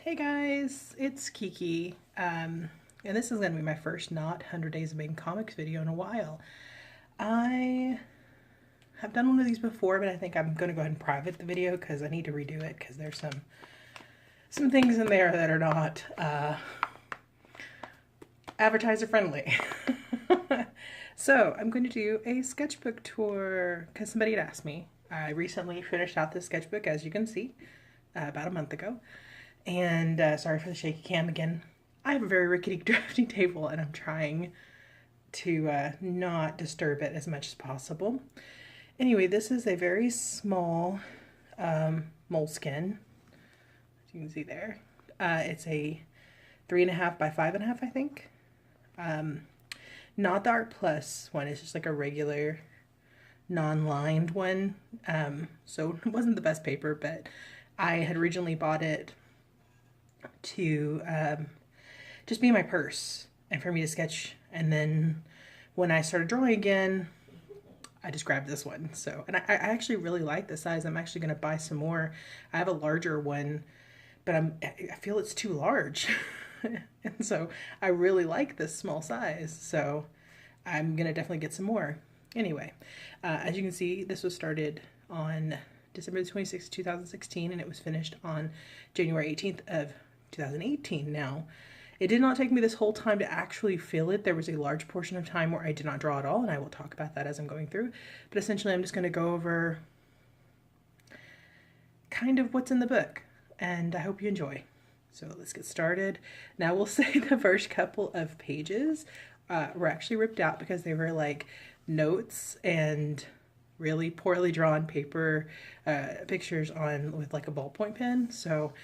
Hey guys, it's Kiki, and this is going to be my first not 100 Days of Making Comics video in a while. I have done one of these before, but I think I'm going to go ahead and private the video because I need to redo it because there's some things in there that are not advertiser friendly. So I'm going to do a sketchbook tour because somebody had asked me. I recently finished out this sketchbook, as you can see, about a month ago. And sorry for the shaky cam again. I have a very rickety drafting table and I'm trying to not disturb it as much as possible. Anyway, this is a very small moleskin, as you can see there. It's a 3.5 by 5.5, I think. Not the Art Plus one, it's just like a regular non-lined one. So it wasn't the best paper, but I had originally bought it to just be my purse and for me to sketch, and then when I started drawing again I just grabbed this one. So, and I actually really like the size. I'm actually going to buy some more. I have a larger one, but I feel it's too large. And so I really like this small size, so I'm gonna definitely get some more. Anyway, as you can see, this was started on December 26, 2016, and it was finished on January 18th of 2018 now. It did not take me this whole time to actually fill it. There was a large portion of time where I did not draw at all, and I will talk about that as I'm going through. But essentially, I'm just going to go over kind of what's in the book, and I hope you enjoy. So let's get started. Now we'll say the first couple of pages were actually ripped out because they were like notes and really poorly drawn paper pictures on with like a ballpoint pen. So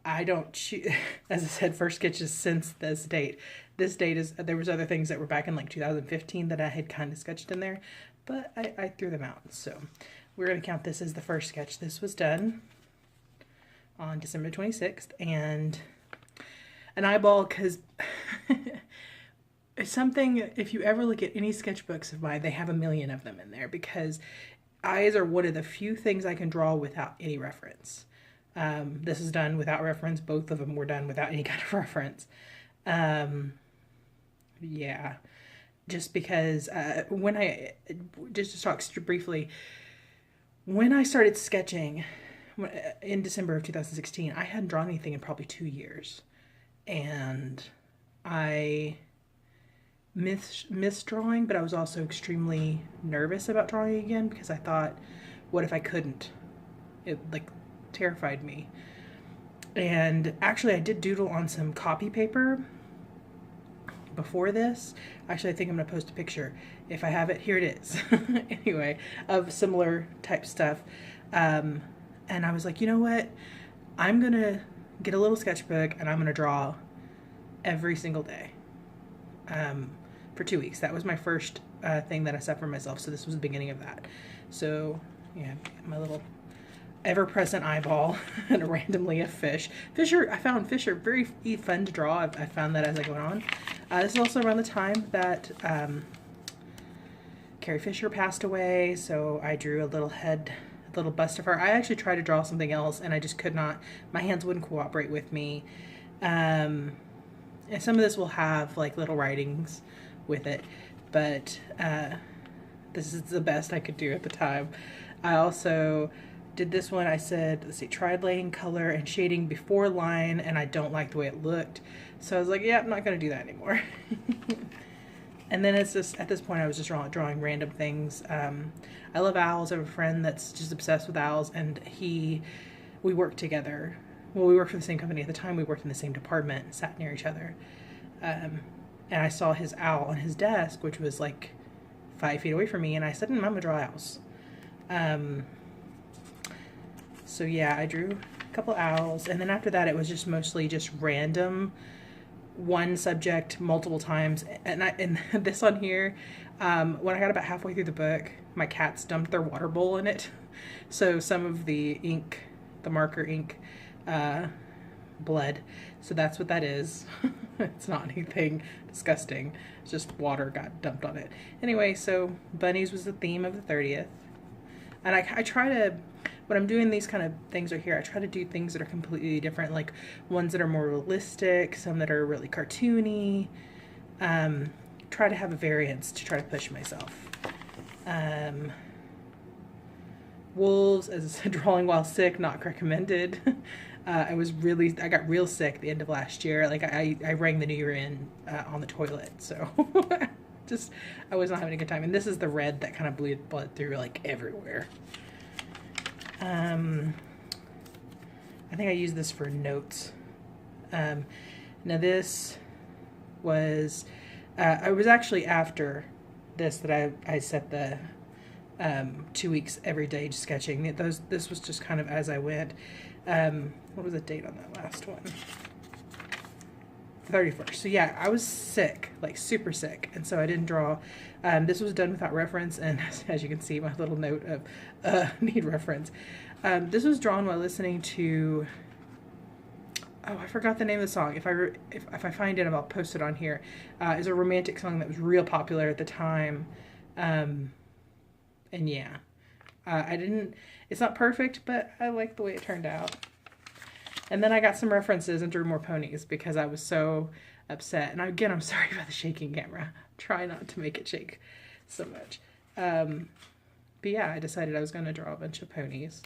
I don't choose, as I said, first sketches since this date. This date is, there was other things that were back in like 2015 that I had kind of sketched in there, but I threw them out. So we're going to count this as the first sketch. This was done on December 26th, and an eyeball, because it's something, if you ever look at any sketchbooks of mine, they have a million of them in there, because eyes are one of the few things I can draw without any reference. This is done without reference. Both of them were done without any kind of reference. Yeah, just because when I, just to talk briefly, when I started sketching in December of 2016, I hadn't drawn anything in probably 2 years, and I missed drawing, but I was also extremely nervous about drawing again because I thought, what if I couldn't? It like terrified me. And actually I did doodle on some copy paper before this. Actually, I think I'm gonna post a picture if I have it. Here it is. Anyway, of similar type stuff. And I was like, you know what? I'm gonna get a little sketchbook and I'm gonna draw every single day for 2 weeks. That was my first thing that I set for myself. So this was the beginning of that. So yeah, my little ever-present eyeball and randomly a fish. I found fish are very fun to draw. I found that as I go on. This is also around the time that Carrie Fisher passed away, so I drew a little bust of her. I actually tried to draw something else and I just could not. My hands wouldn't cooperate with me. And some of this will have like little writings with it, but this is the best I could do at the time. I also did this one. I said, let's see, tried laying color and shading before line, and I don't like the way it looked. So I was like, yeah, I'm not going to do that anymore. And then it's just, at this point, I was just drawing random things. I love owls. I have a friend that's just obsessed with owls, and we worked together. Well, we worked for the same company at the time. We worked in the same department, sat near each other. And I saw his owl on his desk, which was like 5 feet away from me, and I said, I'm going to draw owls. So yeah, I drew a couple owls, and then after that it was just mostly just random, one subject multiple times. And this on here, when I got about halfway through the book, my cats dumped their water bowl in it. So some of the ink, the marker ink, bled. So that's what that is. It's not anything disgusting. It's just water got dumped on it. Anyway, so bunnies was the theme of the 30th. And I try to, when I'm doing these kind of things right here, I try to do things that are completely different, like ones that are more realistic, some that are really cartoony. Try to have a variance to try to push myself. Wolves as drawing while sick, not recommended. I got real sick at the end of last year. Like I rang the new year in on the toilet, so I was not having a good time. And this is the red that kind of bled through like everywhere. I think I used this for notes. Now this was, I was actually after this that I set the 2 weeks every day sketching. This was just kind of as I went. What was the date on that last one? 31st. So yeah, I was sick, like super sick, and so I didn't draw. This was done without reference, and as you can see, my little note of need reference. This was drawn while listening to, oh, I forgot the name of the song. If I find it, I'll post it on here. It's a romantic song that was real popular at the time, and yeah, it's not perfect, but I like the way it turned out. And then I got some references and drew more ponies because I was so upset. And again, I'm sorry about the shaking camera. Try not to make it shake so much. But yeah, I decided I was going to draw a bunch of ponies.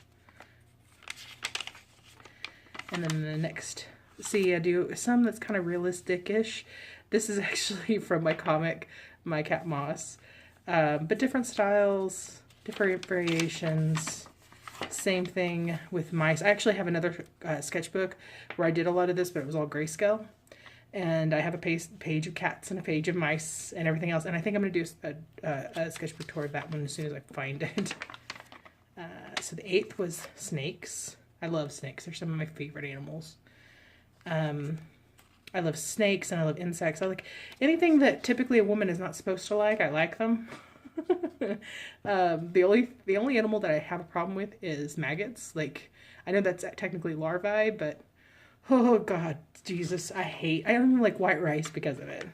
And then the next, see, I do some that's kind of realistic-ish. This is actually from my comic, My Cat Moss. But different styles, different variations. Same thing with mice. I actually have another sketchbook where I did a lot of this, but it was all grayscale. And I have a page of cats and a page of mice and everything else. And I think I'm going to do a sketchbook tour of that one as soon as I find it. So the 8th was snakes. I love snakes. They're some of my favorite animals. I love snakes and I love insects. I like anything that typically a woman is not supposed to like. I like them. The only animal that I have a problem with is maggots. Like, I know that's technically larvae, but oh god, Jesus, I don't even like white rice because of it.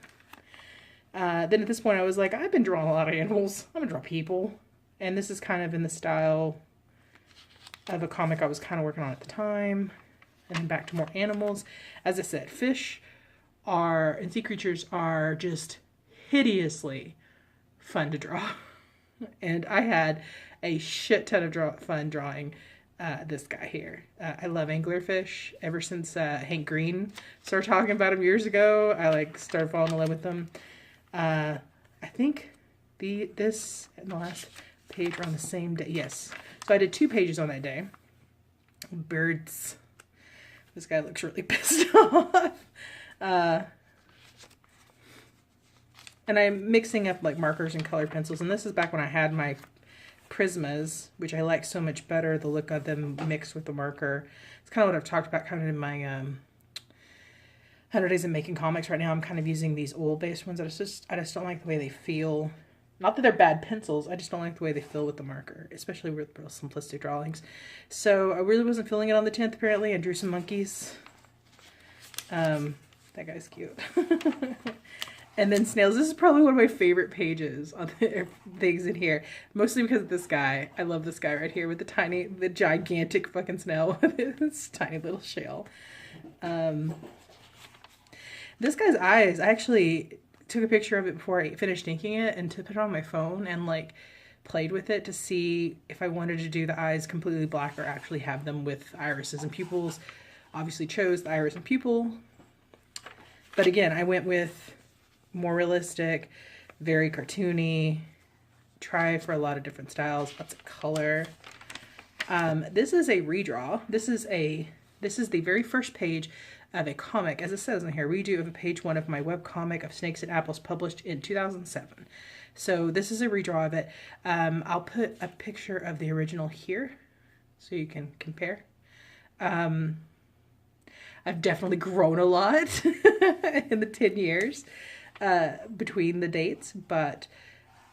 Then at this point I was like, I've been drawing a lot of animals. I'm gonna draw people. And this is kind of in the style of a comic I was kind of working on at the time. And then back to more animals. As I said, fish and sea creatures are just hideously fun to draw. And I had a shit ton of fun drawing this guy here. I love anglerfish. Ever since Hank Green started talking about him years ago, I started falling in love with them. I think this and the last page were on the same day. Yes. So I did 2 pages on that day. Birds. This guy looks really pissed off. And I'm mixing up like markers and colored pencils. And this is back when I had my Prismas, which I like so much better, the look of them mixed with the marker. It's kind of what I've talked about kind of in my 100 Days of Making Comics. Right now I'm kind of using these oil-based ones. I just don't like the way they feel. Not that they're bad pencils, I just don't like the way they feel with the marker, especially with real simplistic drawings. So I really wasn't feeling it on the 10th apparently. I drew some monkeys. That guy's cute. And then snails. This is probably one of my favorite pages on the things in here. Mostly because of this guy. I love this guy right here with the gigantic fucking snail with this tiny little shell. This guy's eyes, I actually took a picture of it before I finished inking it and to put it on my phone and played with it to see if I wanted to do the eyes completely black or actually have them with irises and pupils. Obviously chose the iris and pupil. But again, I went with more realistic, very cartoony, try for a lot of different styles, lots of color. This is a redraw. This is the very first page of a comic, as it says in here, redo of page 1 of my webcomic of Snakes and Apples published in 2007. So this is a redraw of it. I'll put a picture of the original here so you can compare. I've definitely grown a lot in the 10 years. Between the dates, but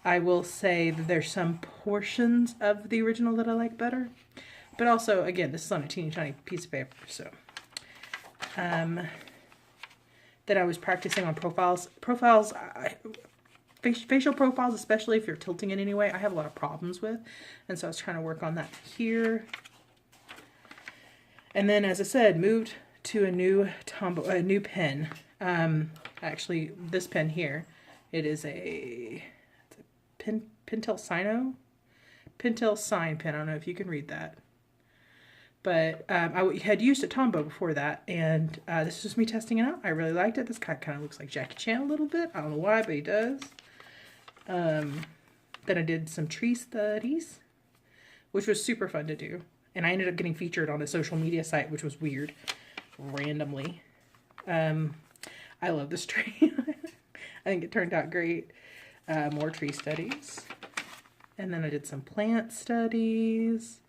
I will say that there's some portions of the original that I like better. But also, again, this is on a teeny tiny piece of paper, so. Then I was practicing on profiles. Facial profiles, especially if you're tilting in any way, I have a lot of problems with. And so I was trying to work on that here. And then, as I said, moved to a new pen. Actually, this pen here, it's a Pentel Sign pen. I don't know if you can read that. But I had used a Tombow before that, and this is just me testing it out. I really liked it. This guy kind of looks like Jackie Chan a little bit. I don't know why, but he does. Then I did some tree studies, which was super fun to do. And I ended up getting featured on a social media site, which was weird, randomly. I love this tree. I think it turned out great. More tree studies. And then I did some plant studies.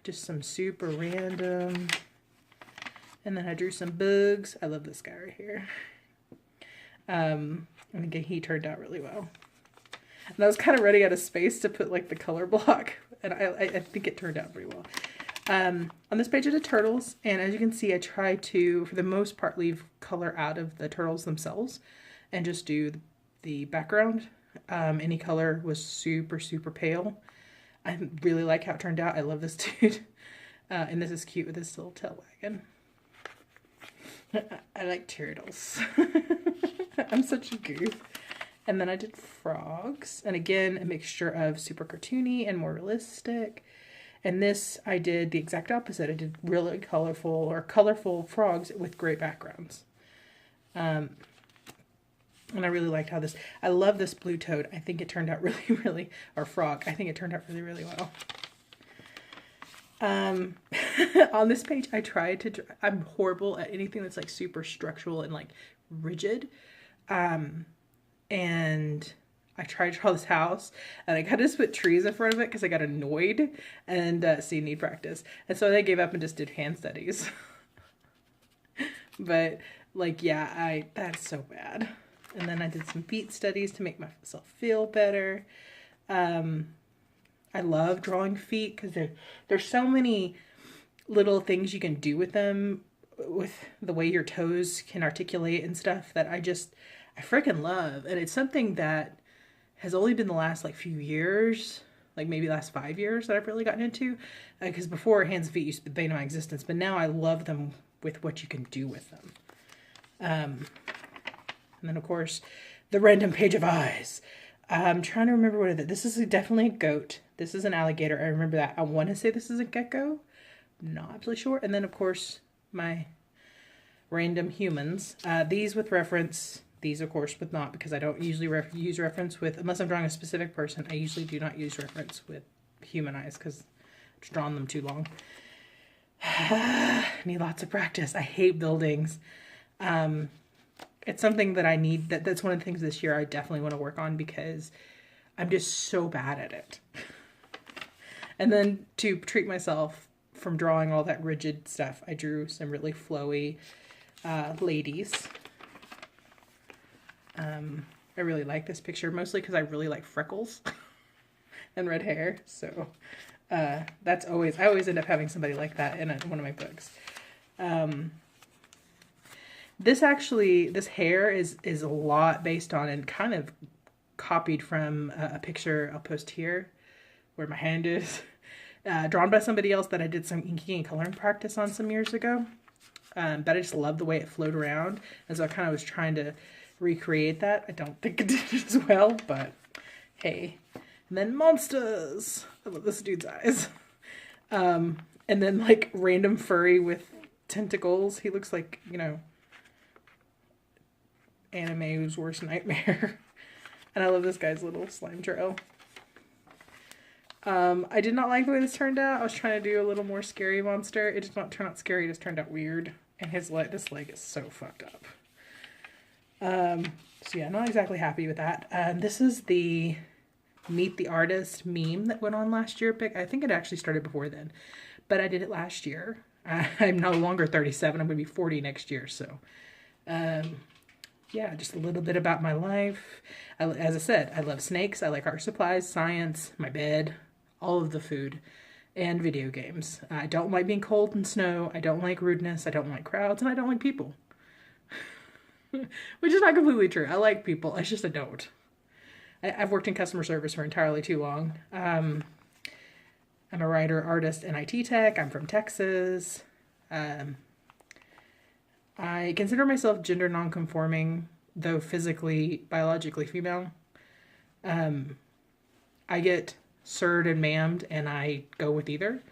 Just some super random. And then I drew some bugs. I love this guy right here. And again, he turned out really well. And I was kind of running out of space to put like the color block. And I think it turned out pretty well. On this page I did turtles. And as you can see, I tried to, for the most part, leave color out of the turtles themselves. And just do the background. Any color was super, super pale. I really like how it turned out. I love this dude. And this is cute with this little tail wagon. I like turtles. I'm such a goof. And then I did frogs. And again, a mixture of super cartoony and more realistic. And this, I did the exact opposite. I did really colorful frogs with great backgrounds. And I really liked how I love this blue toad. I think it turned out really, or frog. I think it turned out really well. On this page, I tried to, I'm horrible at anything that's like super structural and like rigid. And I tried to draw this house and I kind of just put trees in front of it because I got annoyed and need practice. And so I gave up and just did hand studies. But like, yeah, that's so bad. And then I did some feet studies to make myself feel better. I love drawing feet because there's so many little things you can do with them, with the way your toes can articulate and stuff that I freaking love. And it's something that has only been the last like few years, like maybe last 5 years that I've really gotten into. Because before, hands and feet used to be my existence, but now I love them with what you can do with them. And then, of course, the random page of eyes. I'm trying to remember what it is. This is definitely a goat. This is an alligator. I remember that. I want to say this is a gecko. Not absolutely sure. And then, of course, my random humans. These with reference. These, of course, with not, because I don't usually use reference with, unless I'm drawing a specific person, I usually do not use reference with human eyes because I've drawn them too long. Need lots of practice. I hate buildings. It's something that I need. That's one of the things this year I definitely want to work on because I'm just so bad at it. And then to treat myself from drawing all that rigid stuff, I drew some really flowy ladies. I really like this picture, mostly because I really like freckles and red hair. So I always end up having somebody like that in one of my books. This hair is a lot based on and kind of copied from a picture I'll post here where my hand is, drawn by somebody else that I did some inking and coloring practice on some years ago. But I just love the way it flowed around. And so I kind of was trying to recreate that. I don't think it did as well, but hey. And then monsters. I love this dude's eyes. And then like random furry with tentacles. He looks like, anime's worst nightmare. And I love this guy's little slime trail. I did not like the way this turned out. I was trying to do a little more scary monster. It did not turn out scary. It just turned out weird. And this leg is so fucked up. So yeah, not exactly happy with that. This is the Meet the Artist meme that went on last year. I think it actually started before then, but I did it last year. I'm no longer 37. I'm going to be 40 next year. So, yeah, just a little bit about my life. As I said, I love snakes. I like art supplies, science, my bed, all of the food, and video games. I don't like being cold and snow. I don't like rudeness. I don't like crowds, and I don't like people. Which is not completely true. I like people. It's just I don't. I've worked in customer service for entirely too long. I'm a writer, artist, and IT tech. I'm from Texas. I consider myself gender nonconforming, though physically, biologically female. I get sir'd and ma'amed, and I go with either.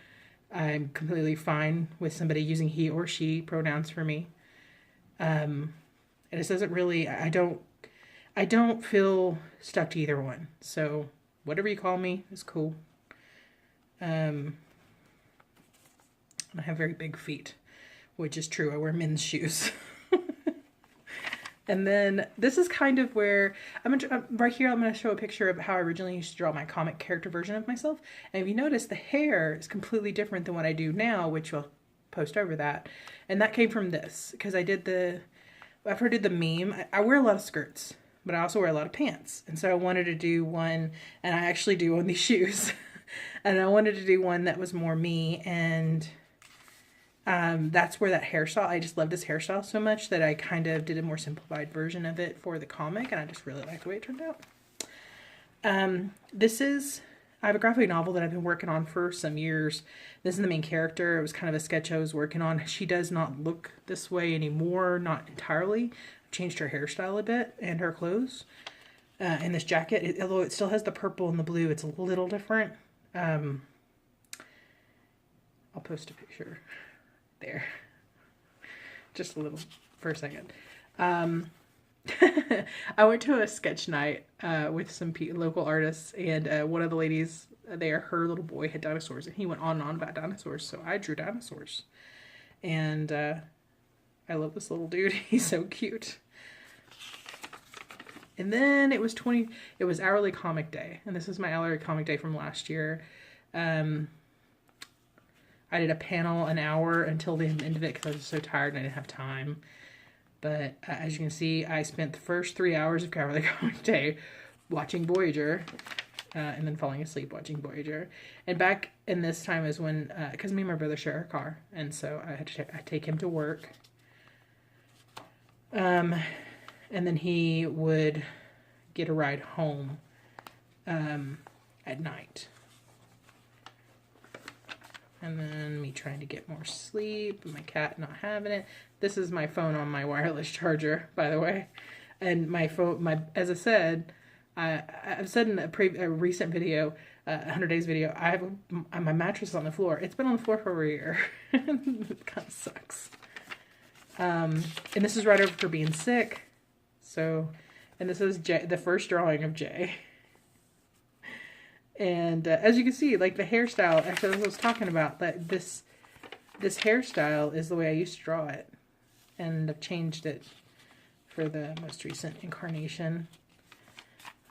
I'm completely fine with somebody using he or she pronouns for me. And it doesn't really, I don't feel stuck to either one. So whatever you call me is cool. I have very big feet, which is true. I wear men's shoes. And then this is kind of where right here, I'm going to show a picture of how I originally used to draw my comic character version of myself. And if you notice, the hair is completely different than what I do now, which I'll post over that. And that came from this, because after I did the meme, I wear a lot of skirts, but I also wear a lot of pants. And so I wanted to do one, and I actually do own these shoes. And I wanted to do one that was more me, and that's where that hairstyle, I just love this hairstyle so much that I kind of did a more simplified version of it for the comic, and I just really like the way it turned out. I have a graphic novel that I've been working on for some years. This is the main character. It was kind of a sketch I was working on. She does not look this way anymore, not entirely. I've changed her hairstyle a bit and her clothes. And this jacket, although it still has the purple and the blue, it's a little different. I'll post a picture there. Just a little for a second. I went to a sketch night with some local artists, and one of the ladies there, her little boy had dinosaurs, and he went on and on about dinosaurs, so I drew dinosaurs. And I love this little dude. He's so cute. And then it was hourly comic day, and this is my hourly comic day from last year. I did a panel an hour until the end of it because I was so tired and I didn't have time. But as you can see, I spent the first 3 hours of hourly comic day watching Voyager, and then falling asleep watching Voyager. And back in this time is when, because me and my brother share a car, and so I take him to work. And then he would get a ride home at night. And then me trying to get more sleep, and my cat not having it. This is my phone on my wireless charger, by the way. And my phone, as I said, I've said in a recent video, 100 days video, I have my mattress on the floor. It's been on the floor for over a year. It kind of sucks. And this is right over for being sick. So, and this is the first drawing of Jay. And as you can see, like the hairstyle, actually as I was talking about, that this hairstyle is the way I used to draw it. And I've changed it for the most recent incarnation.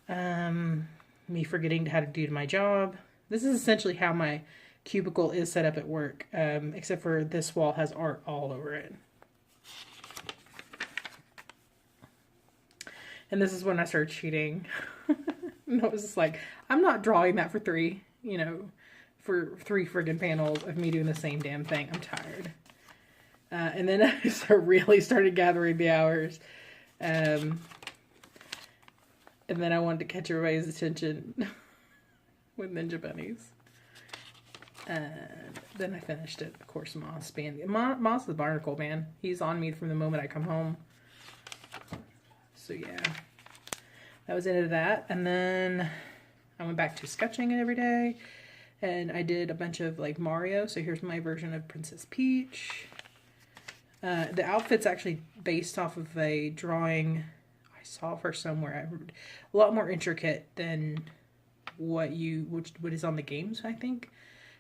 Me forgetting how to do my job. This is essentially how my cubicle is set up at work, except for this wall has art all over it. And this is when I started cheating. And I was just like, I'm not drawing that for three friggin' panels of me doing the same damn thing. I'm tired. And then I really started gathering the hours. And then I wanted to catch everybody's attention with Ninja Bunnies. And then I finished it. Of course, Moss is the barnacle, man. He's on me from the moment I come home. So yeah, that was into that. And then I went back to sketching it every day. And I did a bunch of like Mario. So here's my version of Princess Peach. The outfit's actually based off of a drawing I saw of her somewhere. A lot more intricate than what is on the games, I think.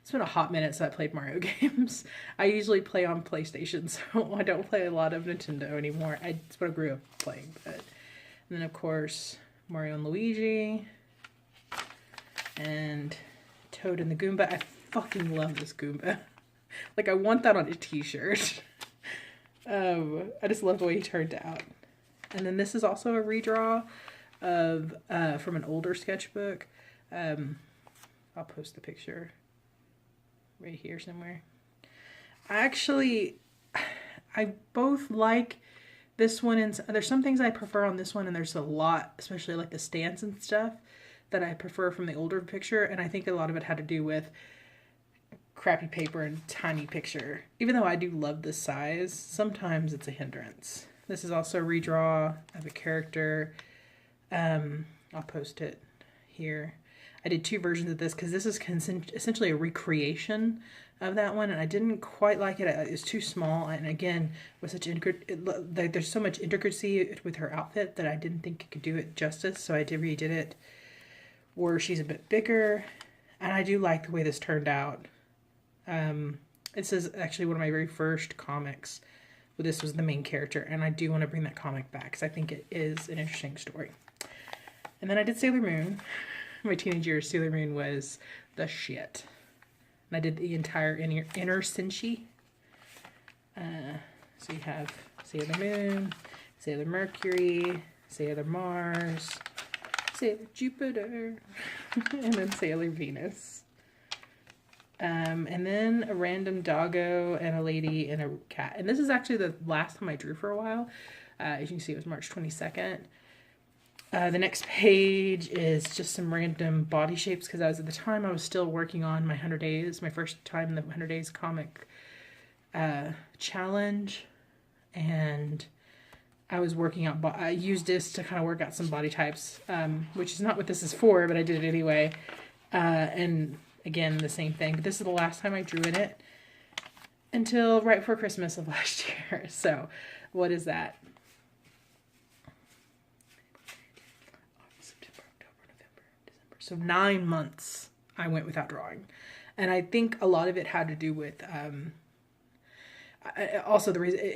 It's been a hot minute since I played Mario games. I usually play on PlayStation, so I don't play a lot of Nintendo anymore. It's what I grew up playing. And then, of course, Mario and Luigi. And Toad and the Goomba. I fucking love this Goomba. Like, I want that on a t-shirt. I just love the way he turned out. And then this is also a redraw of from an older sketchbook. I'll post the picture right here somewhere. I both like this one, and there's some things I prefer on this one, and there's a lot, especially like the stance and stuff, that I prefer from the older picture. And I think a lot of it had to do with crappy paper and tiny picture. Even though I do love this size, sometimes it's a hindrance. This is also a redraw of a character. I'll post it here. I did 2 versions of this because this is essentially a recreation of that one, and I didn't quite like it. It was too small, and again, with such there's so much intricacy with her outfit that I didn't think it could do it justice, so I redid it where she's a bit bigger, and I do like the way this turned out. This is actually one of my very first comics where this was the main character, and I do want to bring that comic back because I think it is an interesting story. And then I did Sailor Moon. My teenage years, Sailor Moon was the shit. And I did the entire inner Senshi. So you have Sailor Moon, Sailor Mercury, Sailor Mars, Sailor Jupiter, and then Sailor Venus. And then a random doggo and a lady and a cat. And this is actually the last time I drew for a while. As you can see, it was March 22nd. The next page is just some random body shapes because at the time I was still working on my 100 days, my first time in the 100 days comic challenge, and I was working out, I used this to kind of work out some body types, which is not what this is for, but I did it anyway. And again, the same thing, but this is the last time I drew in it until right before Christmas of last year. So what is that? So 9 months I went without drawing. And I think a lot of it had to do with, it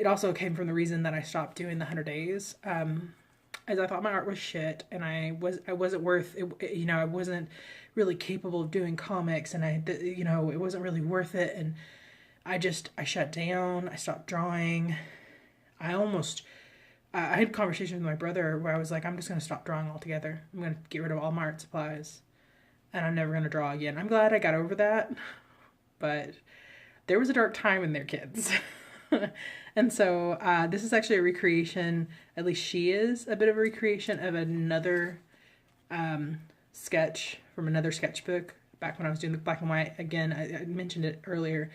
also came from the reason that I stopped doing the 100 days. As I thought my art was shit, and I wasn't worth it, you know, I wasn't really capable of doing comics, and you know, it wasn't really worth it. And I shut down, I stopped drawing. I had conversations with my brother where I was like, I'm just going to stop drawing altogether. I'm going to get rid of all my art supplies, and I'm never going to draw again. I'm glad I got over that, but there was a dark time in there, kids. And so this is actually a recreation, at least she is, a bit of a recreation of another sketch from another sketchbook back when I was doing the black and white. Again, I mentioned it earlier.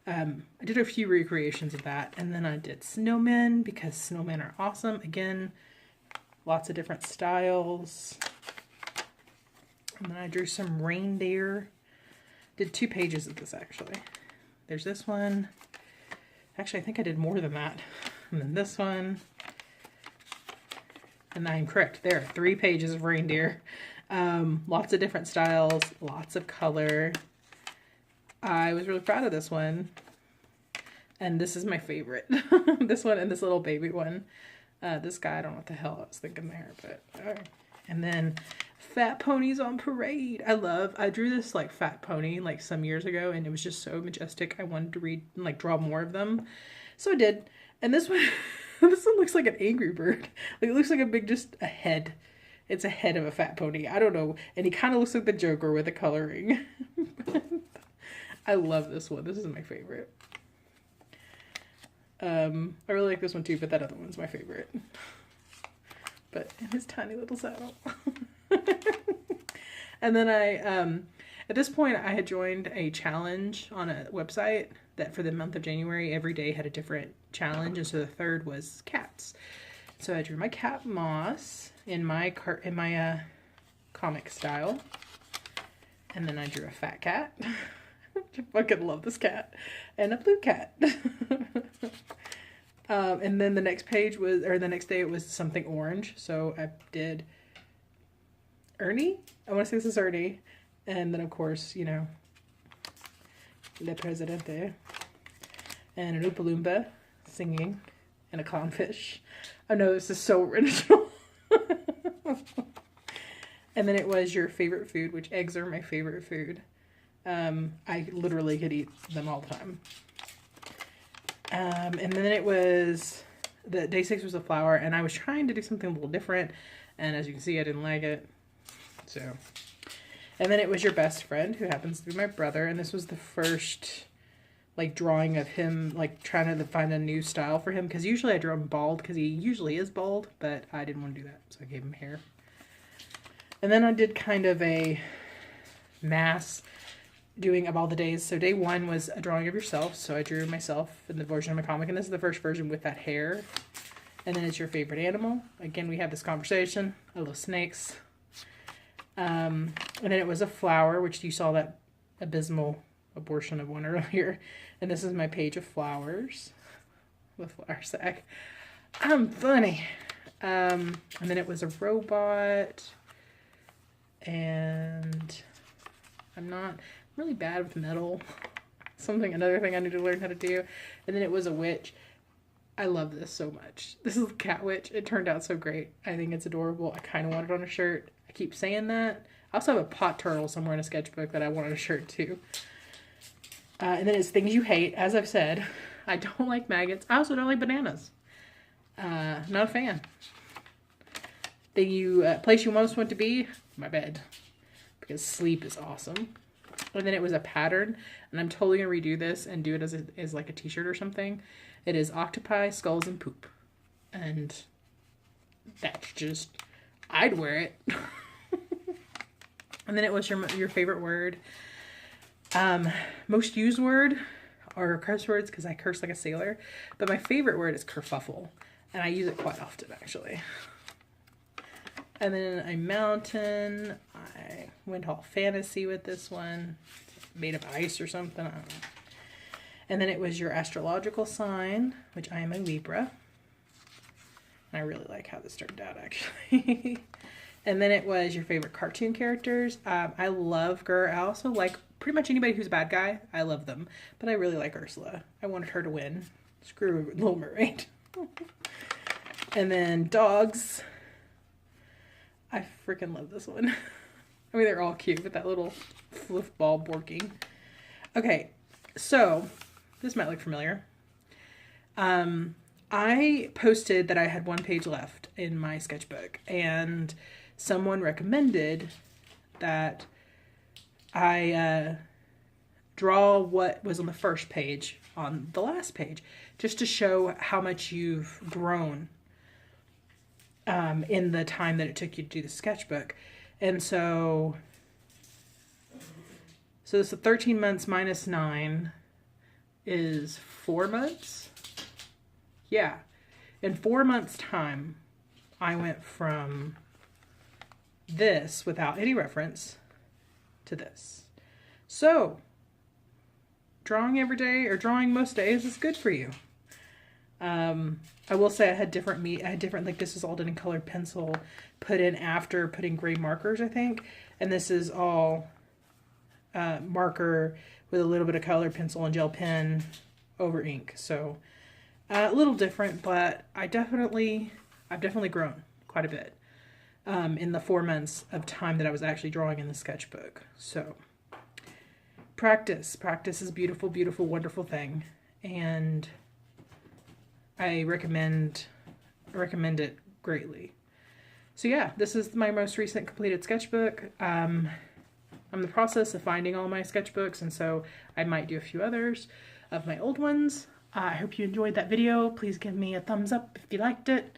I did a few recreations of that, and then I did snowmen because snowmen are awesome. Again, lots of different styles. And then I drew some reindeer. Did 2 pages of this, actually. There's this one. Actually, I think I did more than that. And then this one. And I am correct. There are 3 pages of reindeer. Lots of different styles, lots of color. I was really proud of this one. And this is my favorite. This one and this little baby one. This guy, I don't know what the hell I was thinking there, but alright. And then Fat Ponies on Parade. I drew this like fat pony like some years ago, and it was just so majestic. I wanted to draw more of them. So I did. And this one, this one looks like an angry bird. Like, it looks like just a head. It's a head of a fat pony. I don't know. And he kind of looks like the Joker with the coloring. I love this one. This is my favorite. I really like this one too, but that other one's my favorite. But in his tiny little saddle. And then at this point, I had joined a challenge on a website that for the month of January, every day had a different challenge. And so the third was cats. So I drew my cat Moss in my comic style. And then I drew a fat cat. I fucking love this cat. And a blue cat. And then the next day it was something orange. So I did Ernie. I want to say this is Ernie. And then, of course, you know, Le Presidente. And an Oompa Loompa singing. And a clownfish. I know this is so original. And then it was your favorite food, which eggs are my favorite food. I literally could eat them all the time. And then it was, day 6 was a flower, and I was trying to do something a little different, and as you can see, I didn't like it. So, and then it was your best friend, who happens to be my brother, and this was the first, like, drawing of him, like, trying to find a new style for him, because usually I draw him bald, because he usually is bald, but I didn't want to do that, so I gave him hair. And then I did kind of a mass doing of all the days. So day one was a drawing of yourself. So I drew myself in the version of my comic, and this is the first version with that hair. And then it's your favorite animal. Again, we had this conversation. I love snakes. And then it was a flower, which you saw that abysmal abortion of one earlier. And this is my page of flowers. The flower sack. I'm funny. And then it was a robot. And I'm not really bad with metal. Another thing I need to learn how to do. And then it was a witch. I love this so much. This is a cat witch. It turned out so great. I think it's adorable. I kind of want it on a shirt. I keep saying that. I also have a pot turtle somewhere in a sketchbook that I want on a shirt too. And then it's things you hate. As I've said, I don't like maggots. I also don't like bananas. Not a fan. Place you most want to be? My bed. Because sleep is awesome. And then it was a pattern. And I'm totally going to redo this and do it as like a t-shirt or something. It is octopi, skulls, and poop. And that's just, I'd wear it. And then it was your favorite word. Most used word are curse words because I curse like a sailor. But my favorite word is kerfuffle. And I use it quite often, actually. And then a mountain. I went all fantasy with this one. Made of ice or something. I don't know. And then it was your astrological sign, which I am a Libra. I really like how this turned out, actually. And then it was your favorite cartoon characters. I love I also like pretty much anybody who's a bad guy. I love them. But I really like Ursula. I wanted her to win. Screw Little Mermaid. And then dogs. I freaking love this one. I mean, they're all cute with that little fluff ball borking. Okay, so this might look familiar. I posted that I had one page left in my sketchbook, and someone recommended that I draw what was on the first page on the last page, just to show how much you've grown in the time that it took you to do the sketchbook. And so it's 13 months minus 9 is 4 months. Yeah. In 4 months time, I went from this without any reference to this. So drawing every day or drawing most days is good for you. I will say I had different, like this is all done in colored pencil, put in after putting gray markers, I think. And this is all marker with a little bit of colored pencil and gel pen over ink. So a little different, but I've definitely grown quite a bit in the 4 months of time that I was actually drawing in the sketchbook. So practice is a beautiful, beautiful, wonderful thing. And I recommend it greatly. So yeah, this is my most recent completed sketchbook. I'm in the process of finding all my sketchbooks, and so I might do a few others of my old ones. I hope you enjoyed that video. Please give me a thumbs up if you liked it,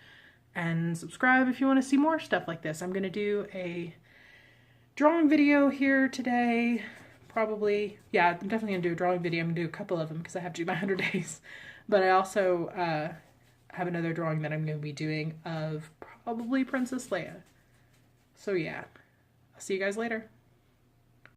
and subscribe if you want to see more stuff like this. I'm going to do a drawing video here today. Probably, yeah, I'm definitely going to do a drawing video. I'm going to do a couple of them because I have to do my 100 days. But I also have another drawing that I'm going to be doing of probably Princess Leia. So yeah, I'll see you guys later.